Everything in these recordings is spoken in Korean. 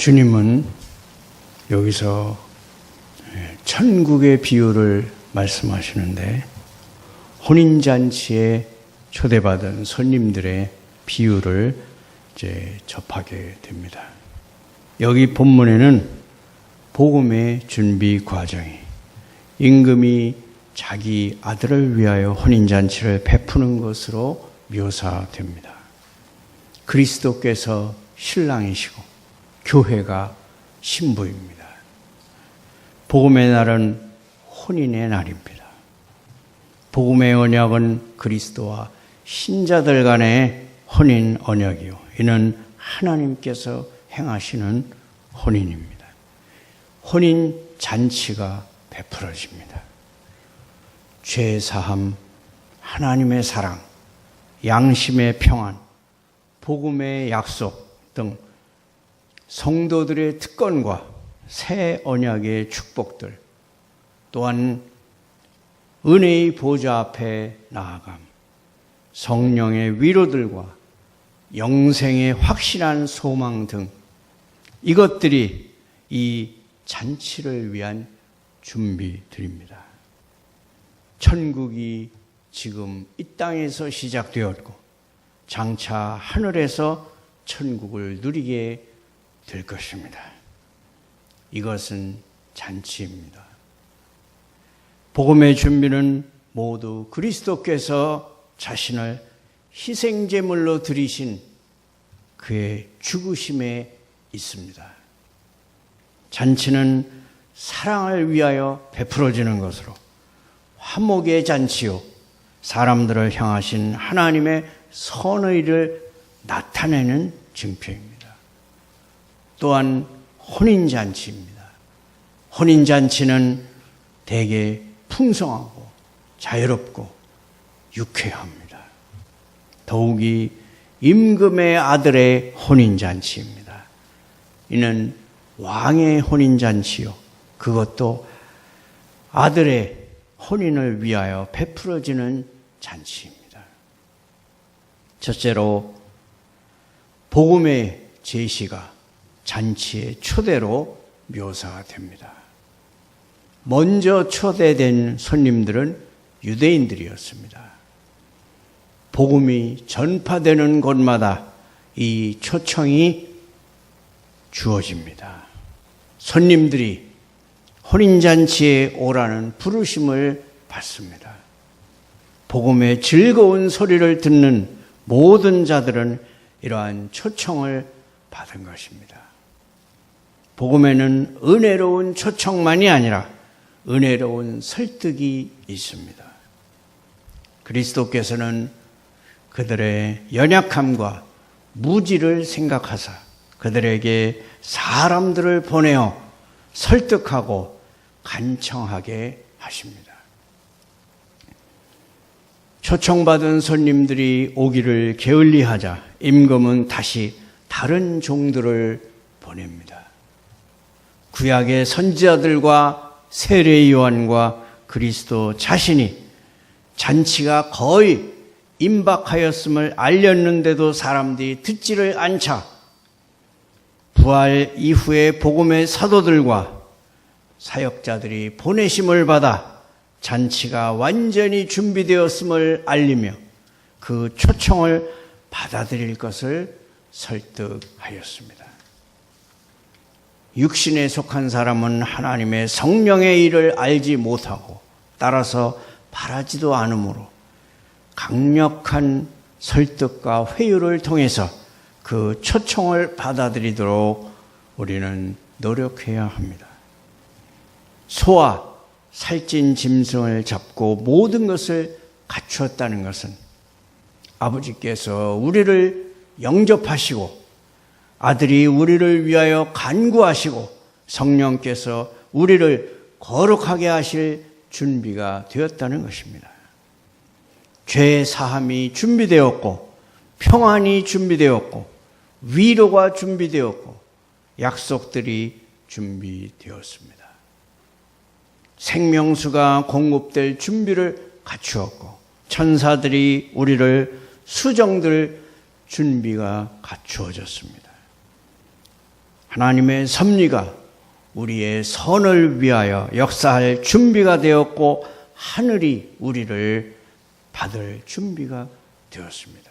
주님은 여기서 천국의 비유를 말씀하시는데 혼인잔치에 초대받은 손님들의 비유를 이제 접하게 됩니다. 여기 본문에는 복음의 준비 과정이 임금이 자기 아들을 위하여 혼인잔치를 베푸는 것으로 묘사됩니다. 그리스도께서 신랑이시고 교회가 신부입니다. 복음의 날은 혼인의 날입니다. 복음의 언약은 그리스도와 신자들 간의 혼인 언약이요. 이는 하나님께서 행하시는 혼인입니다. 혼인 잔치가 베풀어집니다. 죄 사함, 하나님의 사랑, 양심의 평안, 복음의 약속 등 성도들의 특권과 새 언약의 축복들, 또한 은혜의 보좌 앞에 나아감, 성령의 위로들과 영생의 확실한 소망 등 이것들이 이 잔치를 위한 준비들입니다. 천국이 지금 이 땅에서 시작되었고 장차 하늘에서 천국을 누리게 될 것입니다. 이것은 잔치입니다. 복음의 준비는 모두 그리스도께서 자신을 희생제물로 드리신 그의 죽으심에 있습니다. 잔치는 사랑을 위하여 베풀어지는 것으로 화목의 잔치요, 사람들을 향하신 하나님의 선의를 나타내는 증표입니다. 또한 혼인잔치입니다. 혼인잔치는 대개 풍성하고 자유롭고 유쾌합니다. 더욱이 임금의 아들의 혼인잔치입니다. 이는 왕의 혼인잔치요, 그것도 아들의 혼인을 위하여 베풀어지는 잔치입니다. 첫째로 복음의 제시가 잔치의 초대로 묘사가 됩니다. 먼저 초대된 손님들은 유대인들이었습니다. 복음이 전파되는 곳마다 이 초청이 주어집니다. 손님들이 혼인잔치에 오라는 부르심을 받습니다. 복음의 즐거운 소리를 듣는 모든 자들은 이러한 초청을 받은 것입니다. 복음에는 은혜로운 초청만이 아니라 은혜로운 설득이 있습니다. 그리스도께서는 그들의 연약함과 무지를 생각하사 그들에게 사람들을 보내어 설득하고 간청하게 하십니다. 초청받은 손님들이 오기를 게을리하자 임금은 다시 다른 종들을 보냅니다. 구약의 선지자들과 세례 요한과 그리스도 자신이 잔치가 거의 임박하였음을 알렸는데도 사람들이 듣지를 않자 부활 이후의 복음의 사도들과 사역자들이 보내심을 받아 잔치가 완전히 준비되었음을 알리며 그 초청을 받아들일 것을 설득하였습니다. 육신에 속한 사람은 하나님의 성령의 일을 알지 못하고 따라서 바라지도 않으므로 강력한 설득과 회유를 통해서 그 초청을 받아들이도록 우리는 노력해야 합니다. 소와 살찐 짐승을 잡고 모든 것을 갖추었다는 것은 아버지께서 우리를 영접하시고 아들이 우리를 위하여 간구하시고 성령께서 우리를 거룩하게 하실 준비가 되었다는 것입니다. 죄 사함이 준비되었고 평안이 준비되었고 위로가 준비되었고 약속들이 준비되었습니다. 생명수가 공급될 준비를 갖추었고 천사들이 우리를 수정될 준비가 갖추어졌습니다. 하나님의 섭리가 우리의 선을 위하여 역사할 준비가 되었고 하늘이 우리를 받을 준비가 되었습니다.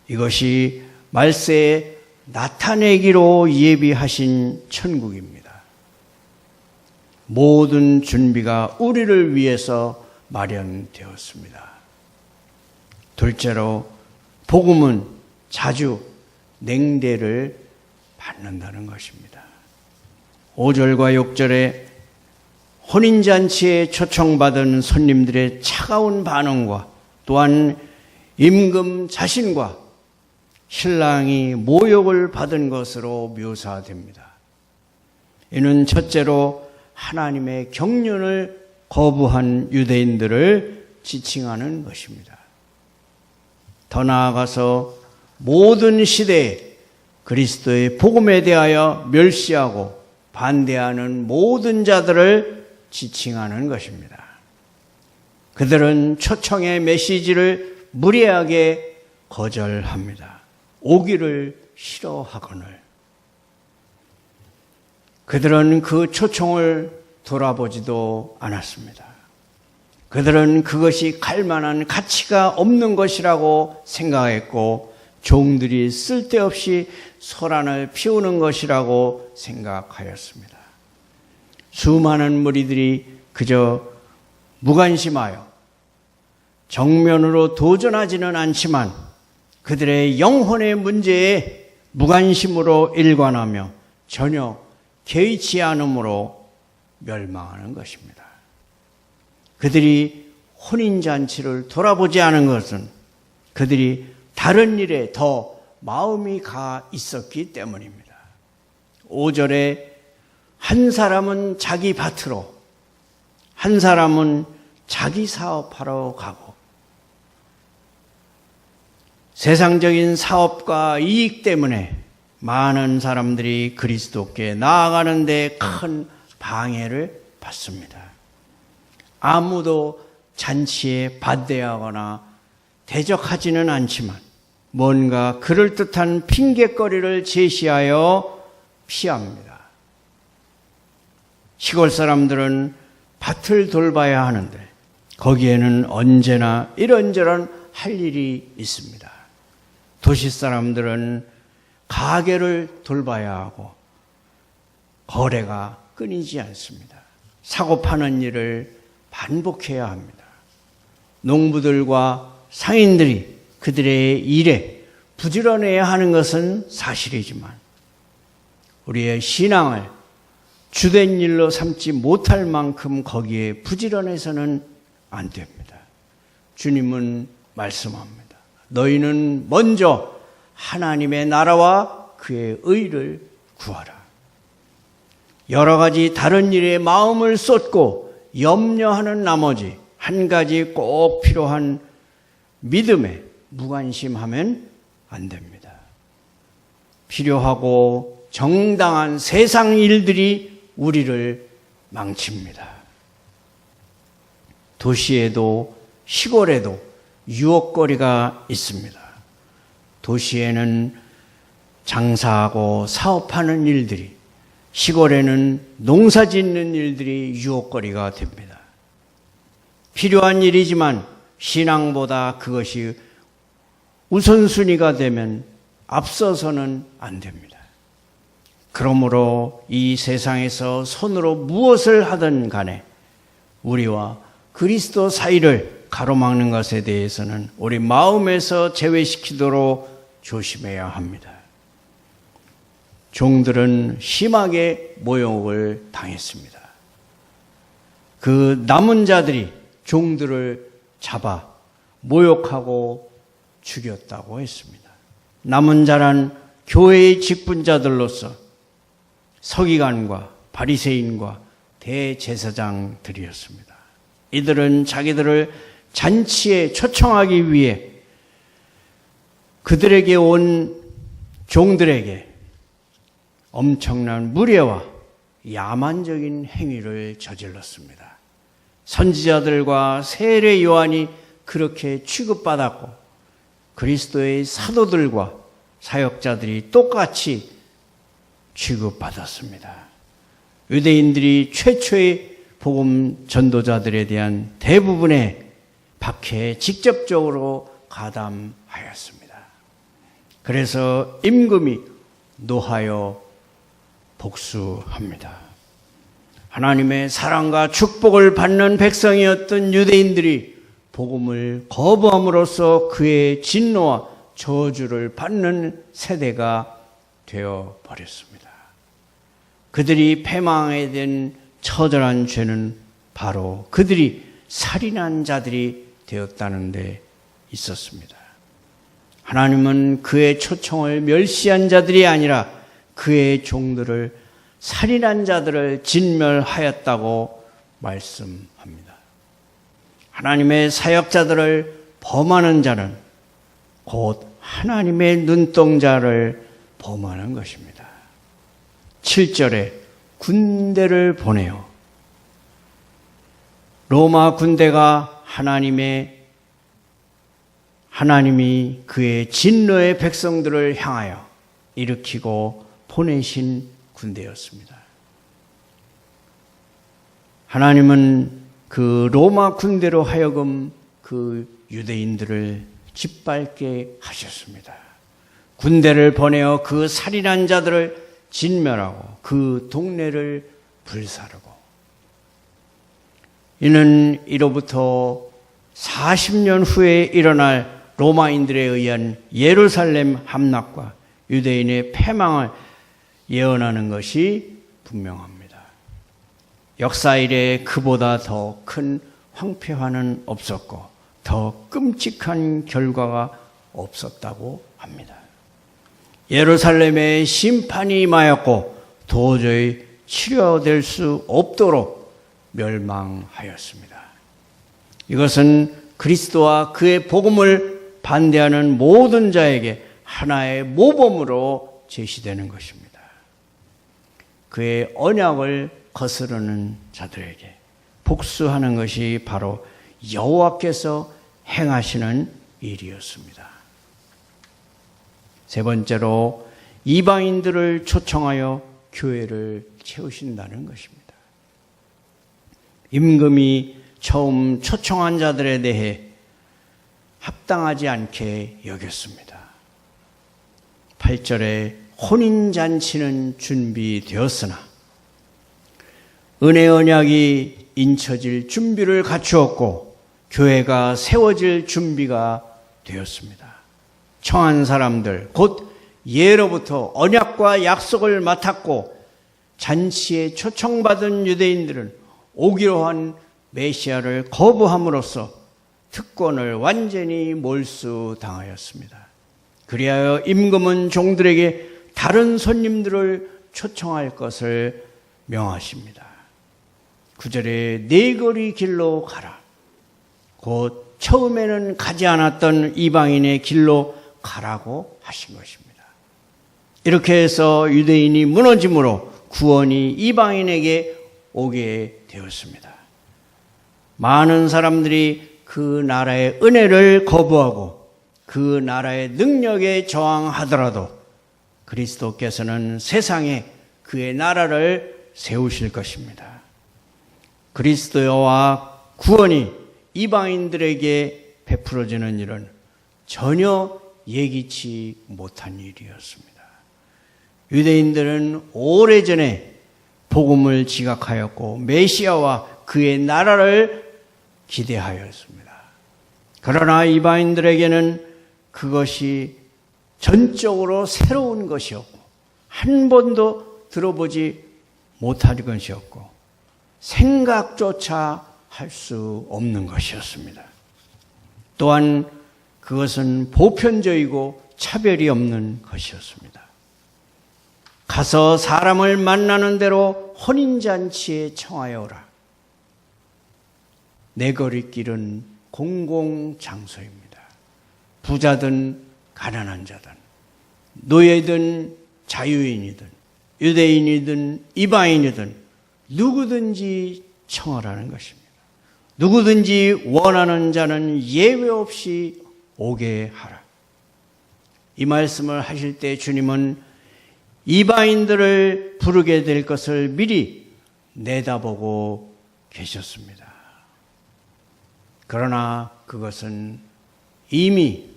이것이 말세에 나타내기로 예비하신 천국입니다. 모든 준비가 우리를 위해서 마련되었습니다. 둘째로 복음은 자주 냉대를 받는다는 것입니다. 5절과 6절에 혼인잔치에 초청받은 손님들의 차가운 반응과 또한 임금 자신과 신랑이 모욕을 받은 것으로 묘사됩니다. 이는 첫째로 하나님의 경륜을 거부한 유대인들을 지칭하는 것입니다. 더 나아가서 모든 시대에 그리스도의 복음에 대하여 멸시하고 반대하는 모든 자들을 지칭하는 것입니다. 그들은 초청의 메시지를 무례하게 거절합니다. 오기를 싫어하거늘. 그들은 그 초청을 돌아보지도 않았습니다. 그들은 그것이 갈 만한 가치가 없는 것이라고 생각했고 종들이 쓸데없이 소란을 피우는 것이라고 생각하였습니다. 수많은 무리들이 그저 무관심하여 정면으로 도전하지는 않지만 그들의 영혼의 문제에 무관심으로 일관하며 전혀 개의치 않음으로 멸망하는 것입니다. 그들이 혼인잔치를 돌아보지 않은 것은 그들이 다른 일에 더 마음이 가 있었기 때문입니다. 5절에 한 사람은 자기 밭으로, 한 사람은 자기 사업하러 가고 세상적인 사업과 이익 때문에 많은 사람들이 그리스도께 나아가는 데 큰 방해를 받습니다. 아무도 잔치에 반대하거나 대적하지는 않지만 뭔가 그럴듯한 핑곗거리를 제시하여 피합니다. 시골 사람들은 밭을 돌봐야 하는데 거기에는 언제나 이런저런 할 일이 있습니다. 도시 사람들은 가게를 돌봐야 하고 거래가 끊이지 않습니다. 사고 파는 일을 반복해야 합니다. 농부들과 상인들이 그들의 일에 부지런해야 하는 것은 사실이지만 우리의 신앙을 주된 일로 삼지 못할 만큼 거기에 부지런해서는 안 됩니다. 주님은 말씀합니다. 너희는 먼저 하나님의 나라와 그의 의를 구하라. 여러 가지 다른 일에 마음을 쏟고 염려하는 나머지 한 가지 꼭 필요한 믿음에 무관심하면 안 됩니다. 필요하고 정당한 세상 일들이 우리를 망칩니다. 도시에도 시골에도 유혹거리가 있습니다. 도시에는 장사하고 사업하는 일들이, 시골에는 농사 짓는 일들이 유혹거리가 됩니다. 필요한 일이지만 신앙보다 그것이 우선순위가 되면 앞서서는 안 됩니다. 그러므로 이 세상에서 손으로 무엇을 하든 간에 우리와 그리스도 사이를 가로막는 것에 대해서는 우리 마음에서 제외시키도록 조심해야 합니다. 종들은 심하게 모욕을 당했습니다. 그 남은 자들이 종들을 잡아 모욕하고 죽였다고 했습니다. 남은 자란 교회의 직분자들로서 서기관과 바리새인과 대제사장들이었습니다. 이들은 자기들을 잔치에 초청하기 위해 그들에게 온 종들에게 엄청난 무례와 야만적인 행위를 저질렀습니다. 선지자들과 세례 요한이 그렇게 취급받았고 그리스도의 사도들과 사역자들이 똑같이 취급받았습니다. 유대인들이 최초의 복음 전도자들에 대한 대부분의 박해에 직접적으로 가담하였습니다. 그래서 임금이 노하여 복수합니다. 하나님의 사랑과 축복을 받는 백성이었던 유대인들이 복음을 거부함으로써 그의 진노와 저주를 받는 세대가 되어버렸습니다. 그들이 패망하게 된 처절한 죄는 바로 그들이 살인한 자들이 되었다는 데 있었습니다. 하나님은 그의 초청을 멸시한 자들이 아니라 그의 종들을 살인한 자들을 진멸하였다고 말씀합니다. 하나님의 사역자들을 범하는 자는 곧 하나님의 눈동자를 범하는 것입니다. 7절에 군대를 보내요. 로마 군대가 하나님이 그의 진노의 백성들을 향하여 일으키고 보내신 군대였습니다. 하나님은 그 로마 군대로 하여금 그 유대인들을 짓밟게 하셨습니다. 군대를 보내어 그 살인한 자들을 진멸하고 그 동네를 불사르고, 이는 이로부터 40년 후에 일어날 로마인들에 의한 예루살렘 함락과 유대인의 패망을 예언하는 것이 분명합니다. 역사 이래 그보다 더 큰 황폐화는 없었고 더 끔찍한 결과가 없었다고 합니다. 예루살렘에 심판이 임하였고 도저히 치료될 수 없도록 멸망하였습니다. 이것은 그리스도와 그의 복음을 반대하는 모든 자에게 하나의 모범으로 제시되는 것입니다. 그의 언약을 거스르는 자들에게 복수하는 것이 바로 여호와께서 행하시는 일이었습니다. 세 번째로 이방인들을 초청하여 교회를 채우신다는 것입니다. 임금이 처음 초청한 자들에 대해 합당하지 않게 여겼습니다. 8절에 혼인잔치는 준비되었으나 은혜 언약이 인쳐질 준비를 갖추었고 교회가 세워질 준비가 되었습니다. 청한 사람들, 곧 예로부터 언약과 약속을 맡았고 잔치에 초청받은 유대인들은 오기로 한 메시아를 거부함으로써 특권을 완전히 몰수당하였습니다. 그리하여 임금은 종들에게 다른 손님들을 초청할 것을 명하십니다. 9절에 네 거리 길로 가라. 곧 처음에는 가지 않았던 이방인의 길로 가라고 하신 것입니다. 이렇게 해서 유대인이 무너짐으로 구원이 이방인에게 오게 되었습니다. 많은 사람들이 그 나라의 은혜를 거부하고 그 나라의 능력에 저항하더라도 그리스도께서는 세상에 그의 나라를 세우실 것입니다. 그리스도와 구원이 이방인들에게 베풀어지는 일은 전혀 예기치 못한 일이었습니다. 유대인들은 오래전에 복음을 지각하였고 메시아와 그의 나라를 기대하였습니다. 그러나 이방인들에게는 그것이 전적으로 새로운 것이었고 한 번도 들어보지 못할 것이었고 생각조차 할 수 없는 것이었습니다. 또한 그것은 보편적이고 차별이 없는 것이었습니다. 가서 사람을 만나는 대로 혼인잔치에 청하여 오라. 내거리길은 공공장소입니다. 부자든 가난한 자든 노예든 자유인이든 유대인이든 이방인이든 누구든지 청하라는 것입니다. 누구든지 원하는 자는 예외 없이 오게 하라. 이 말씀을 하실 때 주님은 이방인들을 부르게 될 것을 미리 내다보고 계셨습니다. 그러나 그것은 이미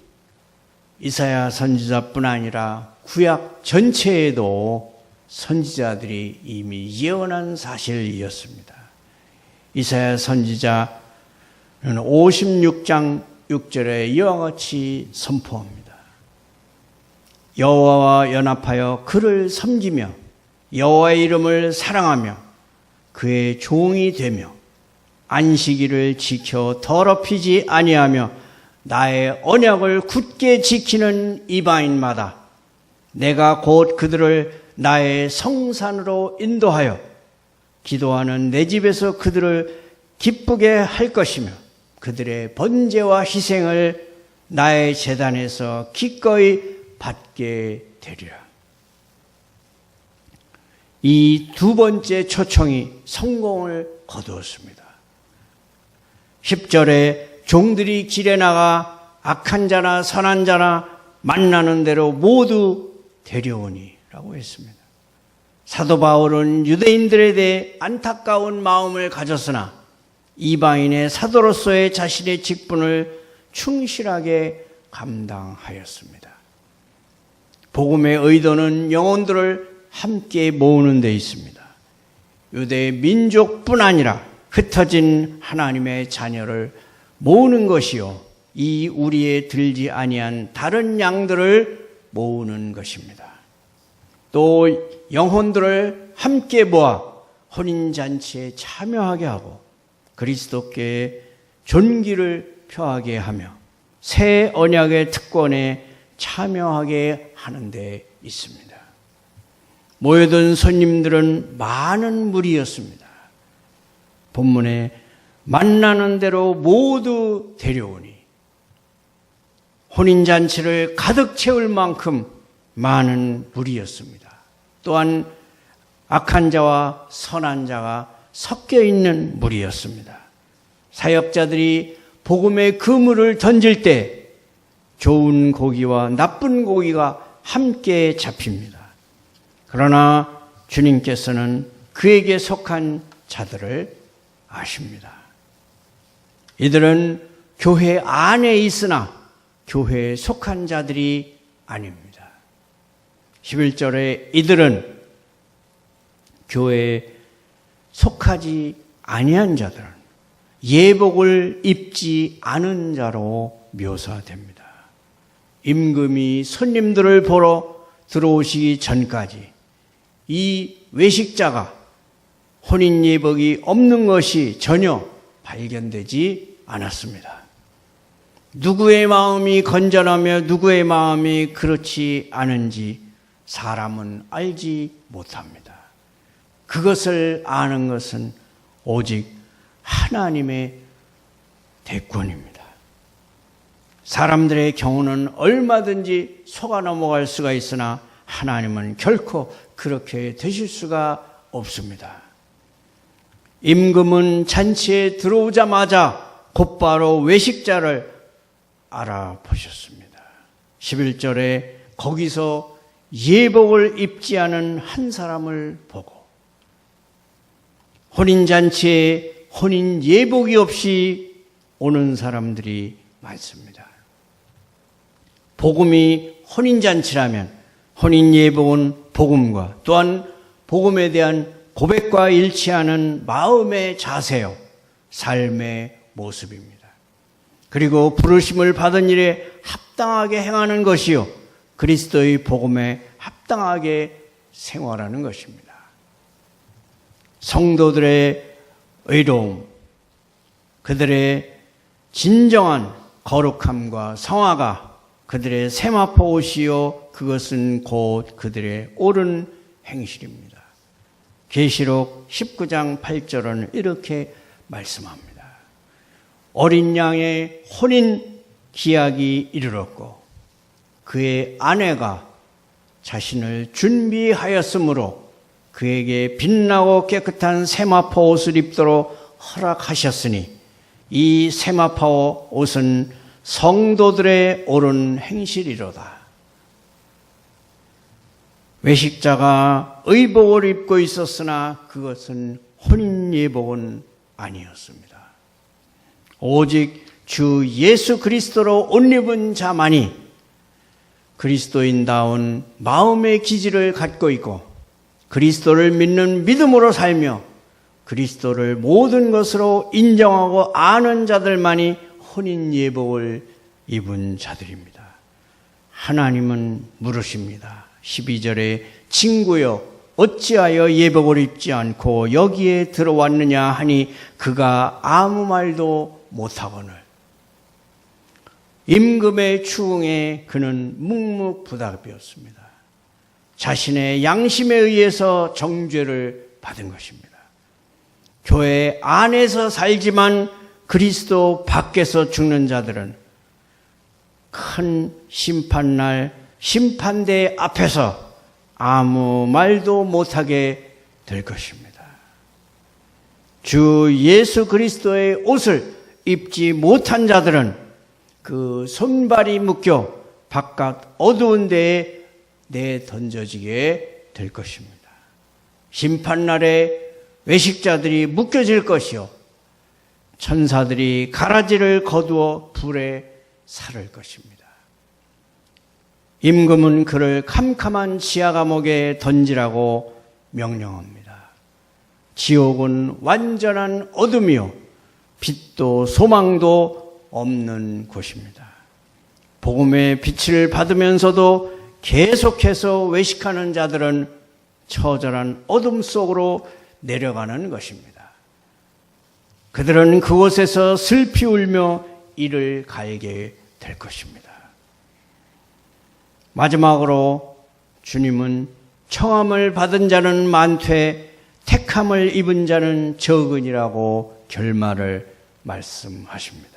이사야 선지자뿐 아니라 구약 전체에도 선지자들이 이미 예언한 사실이었습니다. 이사야 선지자는 56장 6절에 이와 같이 선포합니다. 여호와와 연합하여 그를 섬기며 여호와의 이름을 사랑하며 그의 종이 되며 안식일을 지켜 더럽히지 아니하며 나의 언약을 굳게 지키는 이방인마다 내가 곧 그들을 나의 성산으로 인도하여 기도하는 내 집에서 그들을 기쁘게 할 것이며 그들의 번제와 희생을 나의 제단에서 기꺼이 받게 되리라. 이 두 번째 초청이 성공을 거두었습니다. 10절에 종들이 길에 나가 악한 자나 선한 자나 만나는 대로 모두 데려오니 라고 했습니다. 사도 바울은 유대인들에 대해 안타까운 마음을 가졌으나 이방인의 사도로서의 자신의 직분을 충실하게 감당하였습니다. 복음의 의도는 영혼들을 함께 모으는 데 있습니다. 유대 민족뿐 아니라 흩어진 하나님의 자녀를 모으는 것이요 이 우리에 들지 아니한 다른 양들을 모으는 것입니다. 또 영혼들을 함께 모아 혼인잔치에 참여하게 하고 그리스도께 존귀를 표하게 하며 새 언약의 특권에 참여하게 하는 데 있습니다. 모여든 손님들은 많은 무리였습니다. 본문에 만나는 대로 모두 데려오니 혼인잔치를 가득 채울 만큼 많은 무리였습니다. 또한 악한 자와 선한 자가 섞여 있는 무리였습니다. 사역자들이 복음의 그물을 던질 때 좋은 고기와 나쁜 고기가 함께 잡힙니다. 그러나 주님께서는 그에게 속한 자들을 아십니다. 이들은 교회 안에 있으나 교회에 속한 자들이 아닙니다. 11절에 이들은 교회에 속하지 아니한 자들은 예복을 입지 않은 자로 묘사됩니다. 임금이 손님들을 보러 들어오시기 전까지 이 외식자가 혼인 예복이 없는 것이 전혀 발견되지 않았습니다. 누구의 마음이 건전하며 누구의 마음이 그렇지 않은지 사람은 알지 못합니다. 그것을 아는 것은 오직 하나님의 대권입니다. 사람들의 경우는 얼마든지 속아 넘어갈 수가 있으나 하나님은 결코 그렇게 되실 수가 없습니다. 임금은 잔치에 들어오자마자 곧바로 외식자를 알아보셨습니다. 11절에 거기서 예복을 입지 않은 한 사람을 보고 혼인잔치에 혼인 예복이 없이 오는 사람들이 많습니다. 복음이 혼인잔치라면 혼인 예복은 복음과 또한 복음에 대한 고백과 일치하는 마음의 자세요, 삶의 모습입니다. 그리고 부르심을 받은 일에 합당하게 행하는 것이요 그리스도의 복음에 합당하게 생활하는 것입니다. 성도들의 의로움, 그들의 진정한 거룩함과 성화가 그들의 세마포 옷이요 그것은 곧 그들의 옳은 행실입니다. 계시록 19장 8절은 이렇게 말씀합니다. 어린 양의 혼인 기약이 이르렀고 그의 아내가 자신을 준비하였으므로 그에게 빛나고 깨끗한 세마포 옷을 입도록 허락하셨으니 이 세마포 옷은 성도들의 옳은 행실이로다. 외식자가 의복을 입고 있었으나 그것은 혼인 예복은 아니었습니다. 오직 주 예수 그리스도로 옷 입은 자만이 그리스도인다운 마음의 기질을 갖고 있고 그리스도를 믿는 믿음으로 살며 그리스도를 모든 것으로 인정하고 아는 자들만이 혼인 예복을 입은 자들입니다. 하나님은 물으십니다. 12절에 친구여 어찌하여 예복을 입지 않고 여기에 들어왔느냐 하니 그가 아무 말도 못하거늘. 임금의 추궁에 그는 묵묵부답이었습니다. 자신의 양심에 의해서 정죄를 받은 것입니다. 교회 안에서 살지만 그리스도 밖에서 죽는 자들은 큰 심판날 심판대 앞에서 아무 말도 못하게 될 것입니다. 주 예수 그리스도의 옷을 입지 못한 자들은 그 손발이 묶여 바깥 어두운 데에 내던져지게 될 것입니다. 심판날에 외식자들이 묶여질 것이요 천사들이 가라지를 거두어 불에 살을 것입니다. 임금은 그를 캄캄한 지하 감옥에 던지라고 명령합니다. 지옥은 완전한 어둠이요 빛도 소망도 없는 곳입니다. 복음의 빛을 받으면서도 계속해서 외식하는 자들은 처절한 어둠 속으로 내려가는 것입니다. 그들은 그곳에서 슬피 울며 이를 갈게 될 것입니다. 마지막으로 주님은 청함을 받은 자는 많되 택함을 입은 자는 적으니라고 결말을 말씀하십니다.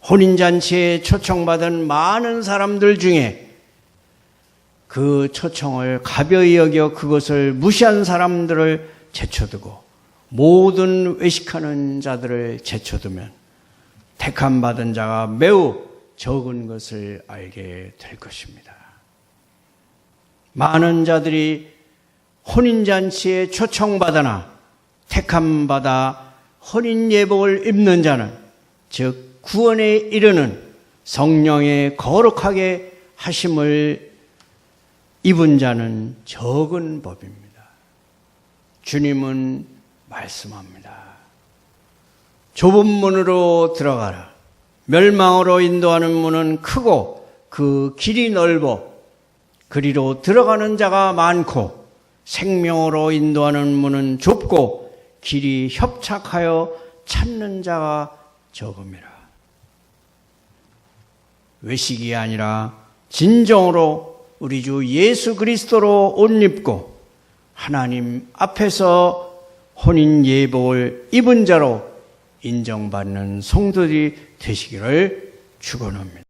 혼인잔치에 초청받은 많은 사람들 중에 그 초청을 가벼이 여겨 그것을 무시한 사람들을 제쳐두고 모든 외식하는 자들을 제쳐두면 택함 받은 자가 매우 적은 것을 알게 될 것입니다. 많은 자들이 혼인잔치에 초청받으나 택함 받아 혼인예복을 입는 자는 즉 구원에 이르는 성령의 거룩하게 하심을 입은 자는 적은 법입니다. 주님은 말씀합니다. 좁은 문으로 들어가라. 멸망으로 인도하는 문은 크고 그 길이 넓어 그리로 들어가는 자가 많고 생명으로 인도하는 문은 좁고 길이 협착하여 찾는 자가 적음이라. 외식이 아니라 진정으로 우리 주 예수 그리스도로 옷 입고 하나님 앞에서 혼인 예복을 입은 자로 인정받는 성도들이 되시기를 축원합니다.